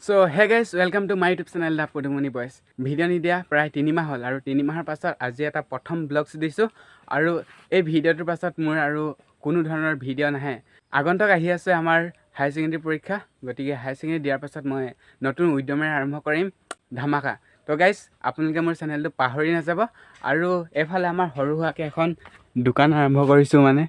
So hey guys, welcome to my YouTube channel The Podumoni Boys. Video নিদিয়া প্ৰায় 3 মাহ হ'ল আৰু 3 মাহৰ পাছত আজি এটা প্ৰথম ব্লগছ দিছোঁ আৰু এই ভিডিওটোৰ পাছত মোৰ আৰু কোনো ধৰণৰ ভিডিও নাহে। আগন্তুক আহি আছে আমাৰ হায়াৰ সেকেন্ডাৰী পৰীক্ষা, গতিকে হায়াৰ সেকেন্ডাৰী দিয়াৰ পাছত মই নতুন উদ্যমেৰে আৰম্ভ কৰিম ধামাকা। তো গাইজ আপোনালোকে মোৰ চেনেলটো পাহৰি নাযাব আৰু এফালে আমাৰ সৰু সুৰাকৈ এখন দোকান আৰম্ভ কৰিছোঁ, মানে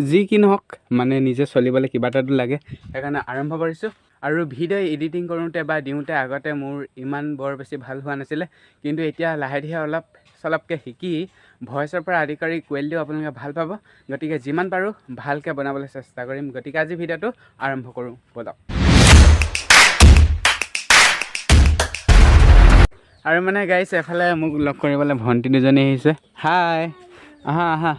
যি কি নহওক মানে নিজে চলিবলৈ কিবা এটাতো লাগে, সেইকাৰণে আৰম্ভ কৰিছোঁ। আৰু ভিডিও এডিটিং কৰোঁতে বা দিওঁতে আগতে মোৰ ইমান বৰ বেছি ভাল হোৱা নাছিলে, কিন্তু এতিয়া লাহে ধীৰে অলপ চলপকৈ শিকি ভইচৰ পৰা আদি কৰি কোৱালিটিও আপোনালোকে ভাল পাব। গতিকে যিমান পাৰোঁ ভালকৈ বনাবলৈ চেষ্টা কৰিম। গতিকে আজি ভিডিওটো আৰম্ভ কৰোঁ ব'লক। আৰু মানে গাইছ এফালে মোক লগ কৰিবলৈ ভণ্টি দুজনী আহিছে। হাই, আহা আহা।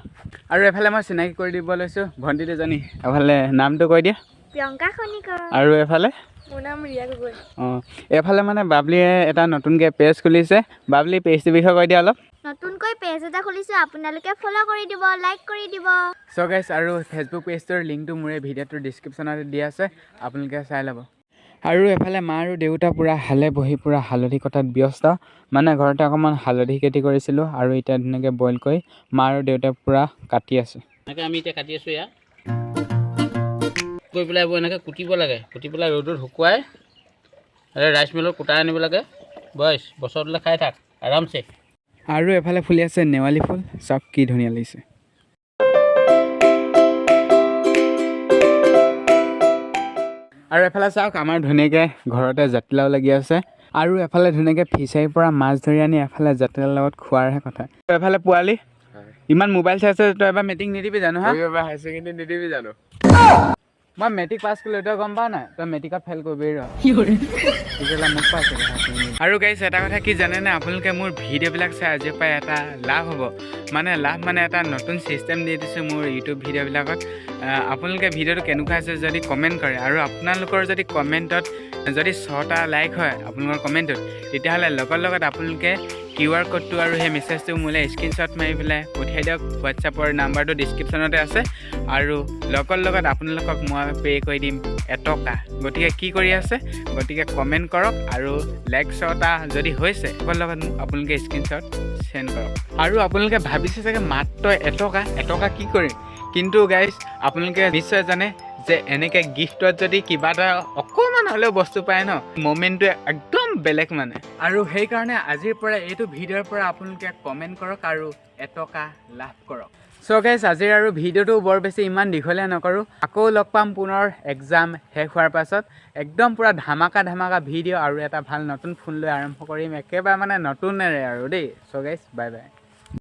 আৰু এফালে মই চিনাকি কৰি দিব লৈছোঁ ভণ্টি দুজনী। এফালে নামটো কৈ দিয়া। প্ৰিয়ংকা খনিকৰ। আৰু এফালে মোৰ নাম ৰিয়া গগৈ। এফালে মানে বাবলিয়ে এটা নতুনকৈ পেজ খুলিছে। বাবলি পেজটোৰ বিষয়ে কৈ দিয়া অলপ। নতুনকৈ পেজ এটা খুলিছে, আপোনালোকে ফ'ল' কৰি দিব, লাইক কৰি দিব। চ' গাইছ আৰু ফেচবুক পেজটোৰ লিংকটো মোৰ এই ভিডিঅ'টোৰ ডিছক্ৰিপশ্যনতে দিয়া আছে, আপোনালোকে চাই ল'ব। আৰু এফালে মা আৰু দেউতা পূৰা হালে বহি পূৰা হালধি কটাত ব্যস্ত, মানে ঘৰতে অকণমান হালধি খেতি কৰিছিলোঁ আৰু এতিয়া ধুনীয়াকৈ বইল কৰি মা আৰু দেউতাই পূৰা কাটি আছে। এনেকৈ আমি এতিয়া কাটি আছোঁ ইয়াত কৰি পেলাই এইবোৰ এনেকৈ কুটিব লাগে, কুটি পেলাই ৰ'দত শুকুৱাই ৰাইচ মিলত কুটাই আনিব লাগে। বয়স বছৰটোলৈ খাই থাক আৰামছে। আৰু এফালে ফুলি আছে নেৱালী ফুল, চাওক কি ধুনীয়া লাগিছে। আৰু এফালে চাওক আমাৰ ধুনীয়াকৈ ঘৰতে জাতিলাও লাগি আছে। আৰু এফালে ধুনীয়াকৈ ফিচাৰীৰ পৰা মাছ ধৰি আনি এফালে জাতিলাওৰ লগত খোৱাৰহে কথা। এফালে পোৱালি ইমান মোবাইল চাই আছে, তই এবাৰ মেট্ৰিক নিদিবি জানো? হা, হায়াৰ ছেকেণ্ডেৰী নিদিবি জানো? মই মেট্ৰিক পাছ কৰিলোঁ, তই গম পাৱ নাই? তই মেট্ৰিকত ফেইল কৰিবি ৰ। মোক পাইছে। আৰু গাইছ এটা কথা কি জানেনে, আপোনালোকে মোৰ ভিডিঅ'বিলাক চাই আজিৰ পৰা এটা লাভ হ'ব, মানে এটা নতুন ছিষ্টেম দি দিছোঁ মোৰ ইউটিউব ভিডিঅ'বিলাকত। আপোনালোকে ভিডিঅ'টো কেনেকুৱা আছে যদি কমেণ্ট কৰে, আৰু আপোনালোকৰ যদি কমেণ্টত যদি 6টা লাইক হয় আপোনালোকৰ কমেণ্টত, তেতিয়াহ'লে লগত আপোনালোকে QR ক'ডটো আৰু সেই মেছেজটো মোলৈ স্ক্ৰীনশ্বট মাৰি পেলাই পঠিয়াই দিয়ক। হোৱাটছআপৰ নাম্বাৰটো ডিছক্ৰিপশ্যনতে আছে। আৰু লগত আপোনালোকক মই পে' কৰি দিম 1 টকা। গতিকে কি কৰি আছে, গতিকে কমেণ্ট কৰক আৰু লাইক 6টা যদি হৈছে লগত আপোনালোকে স্ক্ৰীনশ্বট চেণ্ড কৰক। আৰু আপোনালোকে ভাবিছে চাগে মাত্ৰ 1 টকা কি কৰিম, কিন্তু গাইজ আপোনালোকে নিশ্চয় জানে যে এনেকৈ গিফ্টত যদি কিবা এটা অকণমান হ'লেও বস্তু পায় ন, মমেণ্টটো একদম বেলেগ মানে। আৰু সেইকাৰণে আজিৰ পৰা এইটো ভিডিঅ'ৰ পৰা আপোনালোকে কমেণ্ট কৰক আৰু 1 টকা লাভ কৰক। চ' গাইজ আজিৰ আৰু ভিডিঅ'টো বৰ বেছি ইমান দীঘলীয়া নকৰোঁ, আকৌ লগ পাম পুনৰ এক্সাম শেষ হোৱাৰ পাছত। একদম পূৰা ধামাকা ভিডিঅ' আৰু এটা ভাল নতুন ফোন লৈ আৰম্ভ কৰিম, একেবাৰে মানে নতুনেৰে আৰু দেই। চ' গাইজ বাই বাই।